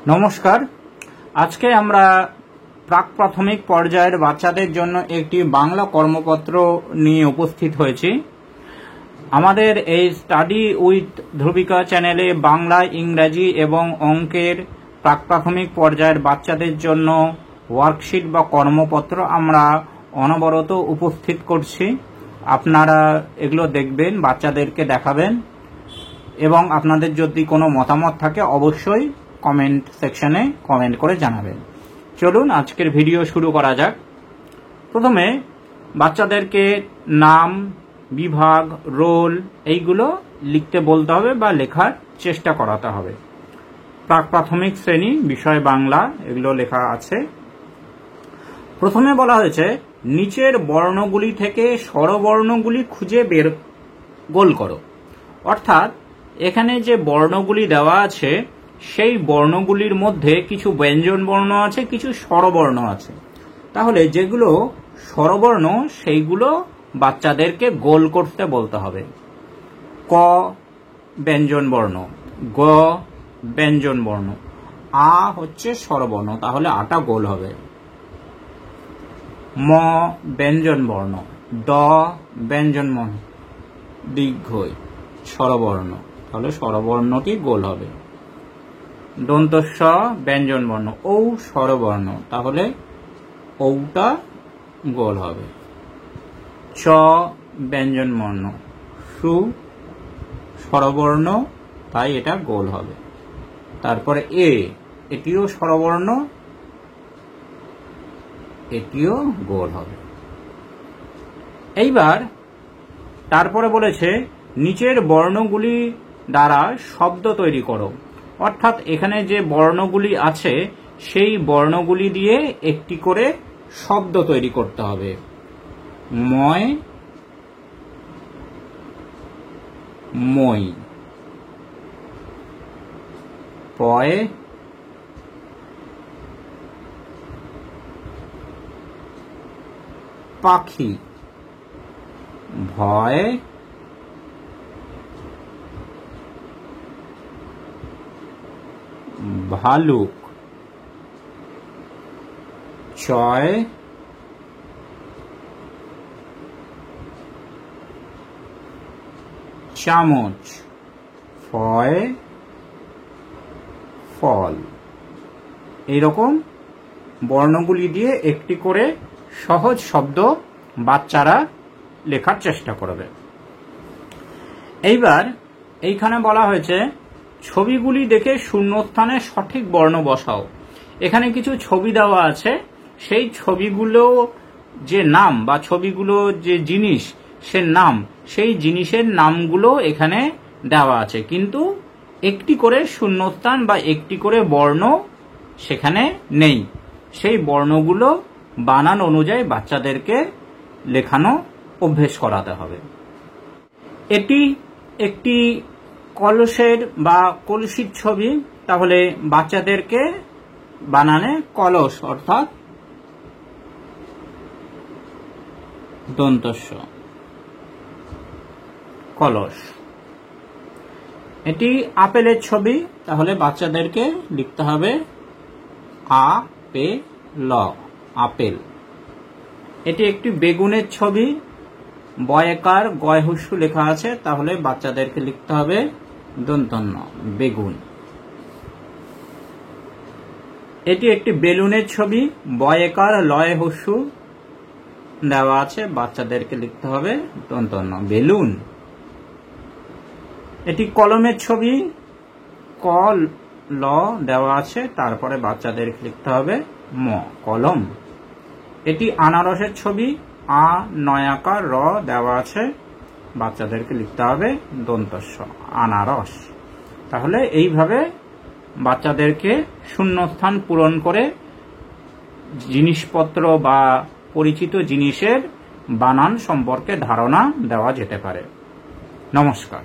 নমস্কার। আজকে আমরা প্রাক প্রাথমিক পর্যায়ের বাচ্চাদের জন্য একটি বাংলা কর্মপত্র নিয়ে উপস্থিত হয়েছি। আমাদের এই স্টাডি উইথ ধ্রুবিকা চ্যানেলে বাংলা, ইংরাজি এবং অঙ্কের প্রাক প্রাথমিক পর্যায়ের বাচ্চাদের জন্য ওয়ার্কশিট বা কর্মপত্র আমরা অনবরত উপস্থিত করছি। আপনারা এগুলো দেখবেন, বাচ্চাদেরকে দেখাবেন এবং আপনাদের যদি কোনো মতামত থাকে অবশ্যই কমেন্ট সেকশনে কমেন্ট করে জানাবেন। চলুন আজকের ভিডিও শুরু করা যাক। প্রথমে বাচ্চাদেরকে নাম, বিভাগ, রোল এইগুলো লিখতে বলতে হবে বা লেখার চেষ্টা করাতে হবে। প্রাক প্রাথমিক শ্রেণী, বিষয় বাংলা, এগুলো লেখা আছে। প্রথমে বলা হয়েছে নিচের বর্ণগুলি থেকে স্বরবর্ণগুলি খুঁজে বের গোল করো। অর্থাৎ এখানে যে বর্ণগুলি দেওয়া আছে সেই বর্ণগুলির মধ্যে কিছু ব্যঞ্জন বর্ণ আছে, কিছু স্বরবর্ণ আছে। তাহলে যেগুলো স্বরবর্ণ সেইগুলো বাচ্চাদেরকে গোল করতে বলতে হবে। ক ব্যঞ্জন বর্ণ, গ ব্যঞ্জন বর্ণ, আ হচ্ছে স্বরবর্ণ, তাহলে আটা গোল হবে। ম ব্যঞ্জন বর্ণ, দ ব্যঞ্জন বর্ণ, দীর্ঘই স্বরবর্ণ, তাহলে স্বরবর্ণটি গোল হবে। দন্ত স ব্যঞ্জন বর্ণ, ঔ স্বরবর্ণ, তাহলে ঔটা গোল হবে। চ ব্যঞ্জন বর্ণ, সু স্বরবর্ণ, তাই এটা গোল হবে। তারপরে এ, এটিও স্বরবর্ণ, এটিও গোল হবে। এইবার তারপরে বলেছে নিচের বর্ণগুলি দ্বারা শব্দ তৈরি করো। অর্থাৎ এখানে যে বর্ণগুলি আছে সেই বর্ণগুলি দিয়ে একটি করে শব্দ তৈরি করতে হবে। ময়, মই, পয়, পাখি, ভয়, ভালুক, চয়, চামচ, ফয়, ফল। এইরকম বর্ণগুলি দিয়ে একটি করে সহজ শব্দ বাচ্চারা লেখার চেষ্টা করবে। এইবার এইখানে বলা হয়েছে ছবিগুলি দেখে শূন্যস্থানে সঠিক বর্ণ বসাও। এখানে কিছু ছবি দেওয়া আছে, সেই ছবিগুলো যে নাম বা ছবিগুলো যে জিনিস সে নাম, সেই জিনিসের নামগুলো এখানে দেওয়া আছে, কিন্তু একটি করে শূন্যস্থান বা একটি করে বর্ণ সেখানে নেই। সেই বর্ণগুলো বানান অনুযায়ী বাচ্চাদেরকে লেখানো অভ্যেস করাতে হবে। এটি একটি কলসের বা কলসির ছবি, তাহলে বাচ্চাদেরকে বানানে কলস অর্থাৎ দন্তস্ব কলস। এটি আপেলের ছবি, তাহলে বাচ্চাদেরকে লিখতে হবে আ পে ল, আপেল। এটি একটি বেগুনের ছবি, বয়কার গয় হুস্যু লেখা আছে, তাহলে বাচ্চাদেরকে লিখতে হবে দন্তন্য, বেগুন। এটি একটি বেলুনের ছবি, বয়কার লয় হুস্যু দেওয়া আছে, বাচ্চাদেরকে লিখতে হবে দন্তন্য, বেলুন। এটি কলমের ছবি, ক ল দেওয়া আছে, তারপরে বাচ্চাদেরকে লিখতে হবে ম, কলম। এটি আনারসের ছবি, আ নয়াকার র দেওয়া আছে, বাচ্চাদেরকে লিখতে হবে দন্তস্ব, আনারস। তাহলে এইভাবে বাচ্চাদেরকে শূন্যস্থান পূরণ করে জিনিসপত্র বা পরিচিত জিনিসের বানান সম্পর্কে ধারণা দেওয়া যেতে পারে। নমস্কার।